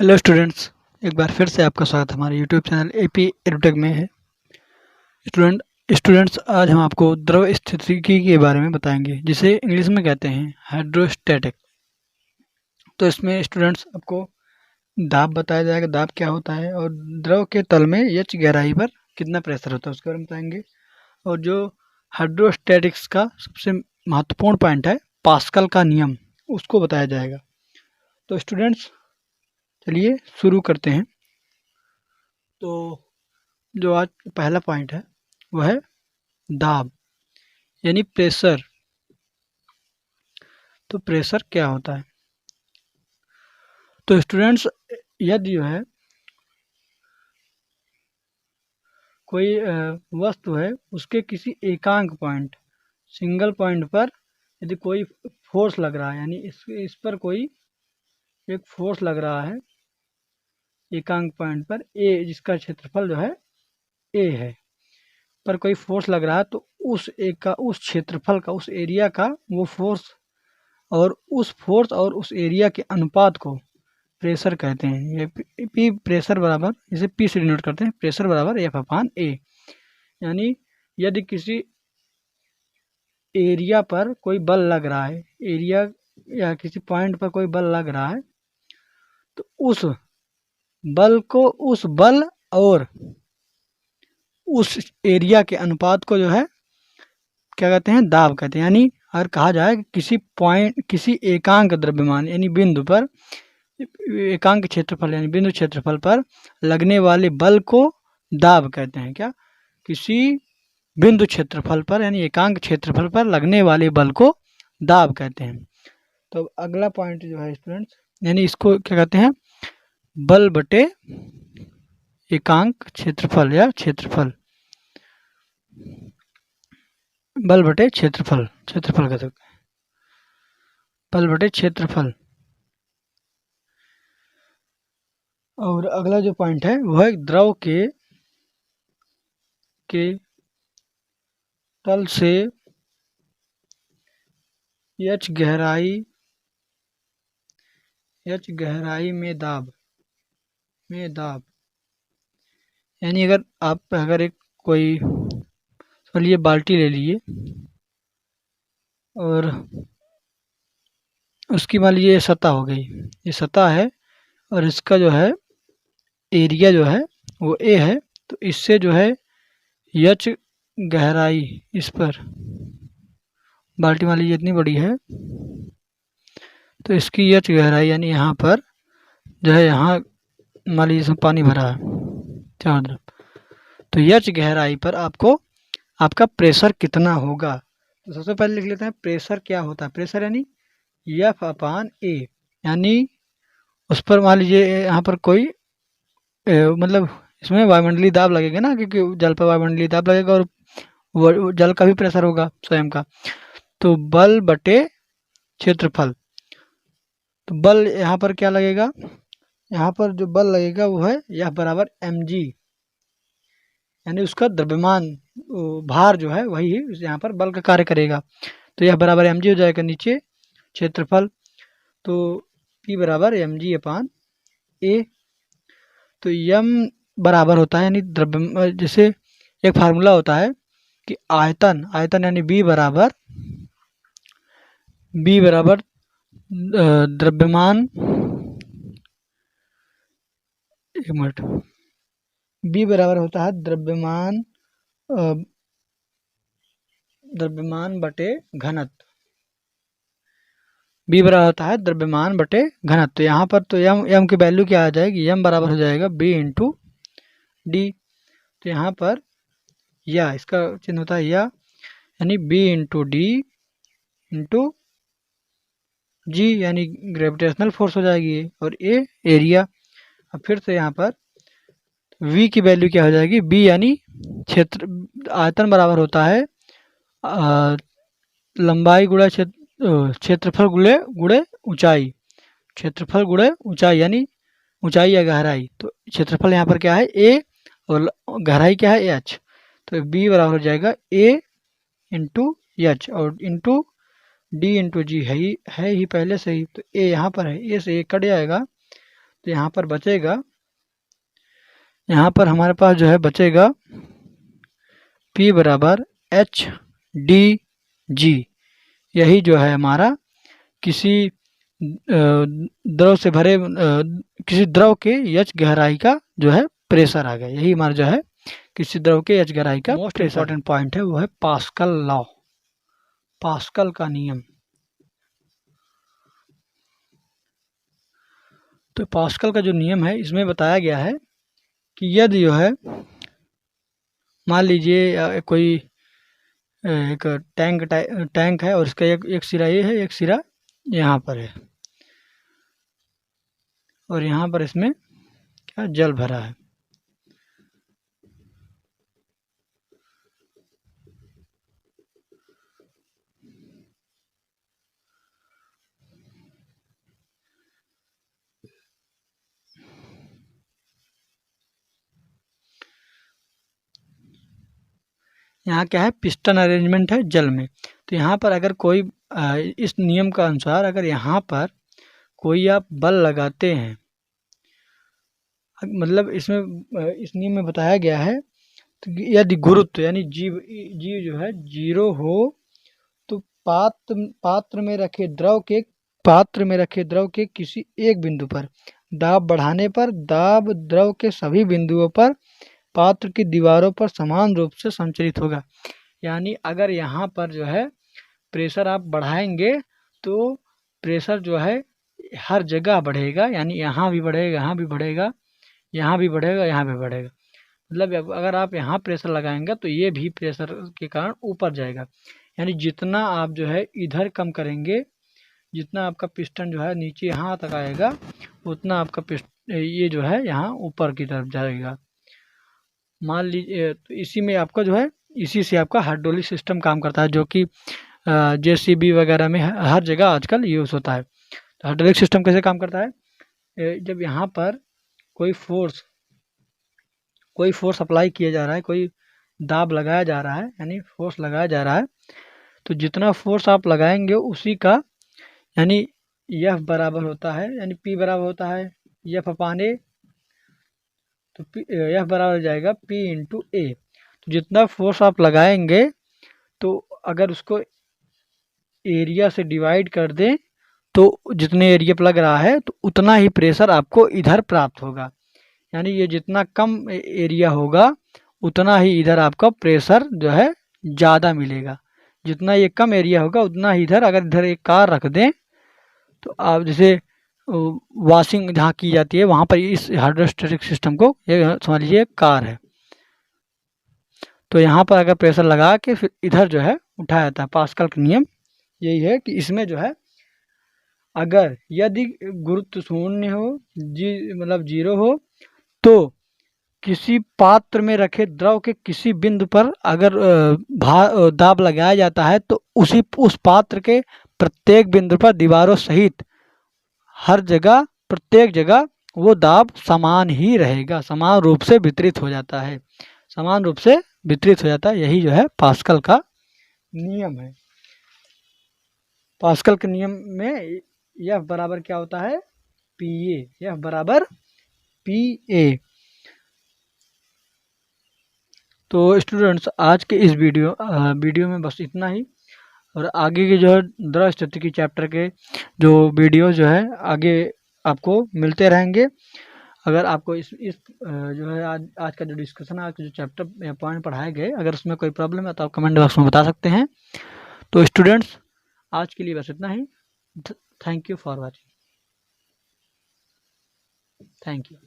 Hello students, एक बार फिर से आपका स्वागत हमारे यूट्यूब चैनल एपी एडुटेक में है। स्टूडेंट्स आज हम आपको द्रव स्थितिकी के बारे में बताएंगे, जिसे इंग्लिश में कहते हैं हाइड्रोस्टैटिक। तो इसमें स्टूडेंट्स आपको दाब बताया जाएगा, दाब क्या होता है, और द्रव के तल में एच गहराई पर कितना प्रेशर होता है उसके बारे में बताएंगे। और जो हाइड्रोस्टैटिक्स का सबसे महत्वपूर्ण पॉइंट है पास्कल का नियम, उसको बताया जाएगा। तो स्टूडेंट्स चलिए शुरू करते हैं। तो जो आज पहला पॉइंट है वह है दाब यानी प्रेशर। तो प्रेशर क्या होता है? तो स्टूडेंट्स यदि जो है कोई वस्तु है, उसके किसी एकांक पॉइंट, सिंगल पॉइंट पर यदि कोई फोर्स लग रहा है, यानी इस पर कोई एक फोर्स लग रहा है एकांक पॉइंट पर ए, जिसका क्षेत्रफल जो है ए है, पर कोई फोर्स लग रहा है, तो उस क्षेत्रफल का, उस एरिया का वो फोर्स और उस एरिया के अनुपात को प्रेशर कहते हैं। ये पी प्रेशर बराबर, इसे पी से डिनोट करते हैं, प्रेशर बराबर एफ अपान ए। यानी यदि किसी एरिया पर कोई बल लग रहा है, एरिया या किसी पॉइंट पर कोई बल लग रहा है, तो उस बल और उस एरिया के अनुपात को जो है क्या कहते हैं? दाब कहते हैं। यानी अगर कहा जाए किसी एकांक द्रव्यमान यानी बिंदु पर, एकांक क्षेत्रफल यानी बिंदु क्षेत्रफल पर लगने वाले बल को दाब कहते हैं। क्या? किसी बिंदु क्षेत्रफल पर यानी एकांक क्षेत्रफल पर लगने वाले बल को दाब कहते हैं। तो अगला पॉइंट जो है स्टूडेंट्स, यानी इसको क्या कहते हैं? बल बटे एकांक क्षेत्रफल या क्षेत्रफल, बल बटे क्षेत्रफल कह सकते हैं, बल बटे क्षेत्रफल। और अगला जो पॉइंट है वह द्रव के तल से एच गहराई में दाब। यानी अगर एक कोई, चलिए बाल्टी ले लिए और उसकी मान लीजिए सतह हो गई, ये सतह है और इसका जो है एरिया जो है वो ए है, तो इससे जो है एच गहराई, इस पर बाल्टी मान लीजिए इतनी बड़ी है, तो इसकी एच गहराई यानी यहाँ पर जो है, यहाँ मान लीजिए इसमें पानी भरा है चारों तरफ, तो एच गहराई पर आपका प्रेशर कितना होगा। तो सबसे पहले लिख लेते हैं प्रेशर क्या होता है। प्रेशर यानी एफ अपान ए, यानी उस पर मान लीजिए यहाँ पर कोई मतलब इसमें वायुमंडलीय दाब लगेगा ना, क्योंकि जल पर वायुमंडलीय दाब लगेगा और वो जल का भी प्रेशर होगा स्वयं का। तो बल बटे क्षेत्रफल, तो बल यहाँ पर क्या लगेगा? यहाँ पर जो बल लगेगा वो है यह बराबर mg, यानी उसका द्रव्यमान भार जो है वही यहाँ पर बल का कार्य करेगा। तो यह बराबर mg हो जाएगा नीचे क्षेत्रफल, तो P बराबर mg अपान a। तो m बराबर होता है, यानी द्रव्य, जैसे एक फार्मूला होता है कि आयतन यानी B बराबर द्रव्यमान, एक मिनट, B बराबर होता है द्रव्यमान बटे घनत्व। B बराबर होता है द्रव्यमान बटे घनत्व। तो यहाँ पर तो m की वैल्यू क्या आ जाएगी? m बराबर हो जाएगा B इंटू डी। तो यहाँ पर या इसका चिन्ह होता है या, यानी B इंटू डी इंटू जी, यानी ग्रेविटेशनल फोर्स हो जाएगी, और ए एरिया। अब फिर से यहाँ पर V की वैल्यू क्या हो जाएगी? B यानी आयतन बराबर होता है लंबाई गुणा क्षेत्रफल गुणे ऊंचाई, क्षेत्रफल गुणे ऊंचाई यानी ऊंचाई या गहराई। तो क्षेत्रफल यहाँ पर क्या है? A, और गहराई क्या है? H। तो B बराबर हो जाएगा A इंटू एच और इंटू डी इंटू जी है ही पहले से ही। तो ए यहाँ पर है, ए से ए कट जाएगा, तो यहाँ पर बचेगा, यहाँ पर हमारे पास जो है बचेगा P बराबर एच डी जी। यही जो है हमारा किसी द्रव से भरे किसी द्रव के एच गहराई का जो है प्रेशर आ गया। यही हमारा जो है किसी द्रव के एच गहराई का मोस्ट इम्पॉर्टेंट पॉइंट है, वो है पास्कल लॉ, पास्कल का नियम। तो पास्कल का जो नियम है इसमें बताया गया है कि यदि जो है मान लीजिए कोई एक टैंक है और इसका एक सिरा ये है, एक सिरा यहाँ पर है, और यहाँ पर इसमें क्या जल भरा है। यहाँ क्या है, पिस्टन अरेंजमेंट है जल में। तो यहाँ पर अगर कोई इस नियम का अनुसार अगर यहाँ पर कोई आप बल लगाते हैं, मतलब इसमें इस नियम में बताया गया है तो यदि गुरुत्व यानी जी जो है 0 हो तो पात्र में रखे द्रव के किसी एक बिंदु पर दाब बढ़ाने पर दाब द्रव के सभी बिंदुओं पर पात्र की दीवारों पर समान रूप से संचरित होगा। यानी अगर यहाँ पर जो है प्रेशर आप बढ़ाएंगे तो प्रेशर जो है हर जगह बढ़ेगा, यानी यहाँ भी बढ़ेगा, यहाँ भी बढ़ेगा, यहाँ भी बढ़ेगा, यहाँ भी बढ़ेगा। मतलब अगर आप यहाँ प्रेशर लगाएंगे तो ये भी प्रेशर के कारण ऊपर जाएगा। यानी जितना आप जो है इधर कम करेंगे, जितना आपका पिस्टन जो है नीचे यहाँ तक आएगा, उतना आपका ये जो है यहाँ ऊपर की तरफ जाएगा। मान लीजिए तो इसी में आपका जो है इसी से आपका हाइड्रोलिक सिस्टम काम करता है, जो कि जेसीबी वगैरह में हर जगह आजकल यूज़ होता है। तो हाइड्रोलिक सिस्टम कैसे काम करता है, जब यहाँ पर कोई फोर्स अप्लाई किया जा रहा है, कोई दाब लगाया जा रहा है, यानी फोर्स लगाया जा रहा है, तो जितना फोर्स आप लगाएंगे उसी का यानी एफ बराबर होता है, यानी पी बराबर होता है एफ अपान ए। तो एफ बराबर हो जाएगा पी इंटू ए। तो जितना फोर्स आप लगाएंगे तो अगर उसको एरिया से डिवाइड कर दें तो जितने एरिया पर लग रहा है तो उतना ही प्रेशर आपको इधर प्राप्त होगा। यानी ये जितना कम एरिया होगा उतना ही इधर आपका प्रेशर जो है ज़्यादा मिलेगा। जितना ये कम एरिया होगा उतना ही इधर, अगर इधर एक कार रख दें तो आप जैसे वॉशिंग जहाँ की जाती है वहाँ पर इस हाइड्रोस्टैटिक सिस्टम को ये समझ लीजिए कार है, तो यहाँ पर अगर प्रेशर लगा के फिर इधर जो है उठाया जाता है। पास्कल का नियम यही है कि इसमें जो है अगर यदि गुरुत्व शून्य हो, मतलब 0 हो, तो किसी पात्र में रखे द्रव के किसी बिंदु पर अगर दाब लगाया जाता है तो उस पात्र के प्रत्येक बिंदु पर दीवारों सहित हर जगह प्रत्येक जगह वो दाब समान ही रहेगा, समान रूप से वितरित हो जाता है, समान रूप से वितरित हो जाता है। यही जो है पास्कल का नियम है। पास्कल के नियम में एफ बराबर क्या होता है, पी ए, एफ बराबर पी ए। तो स्टूडेंट्स आज के इस वीडियो में बस इतना ही, और आगे के जो है द्रव स्थितिकी चैप्टर के जो वीडियो जो है आगे आपको मिलते रहेंगे। अगर आपको इस जो है आज का जो डिस्कशन, आज का जो चैप्टर या पॉइंट पढ़ाए गए, अगर उसमें कोई प्रॉब्लम है तो आप कमेंट बॉक्स में बता सकते हैं। तो स्टूडेंट्स आज के लिए बस इतना ही। Thank you for watching. Thank you.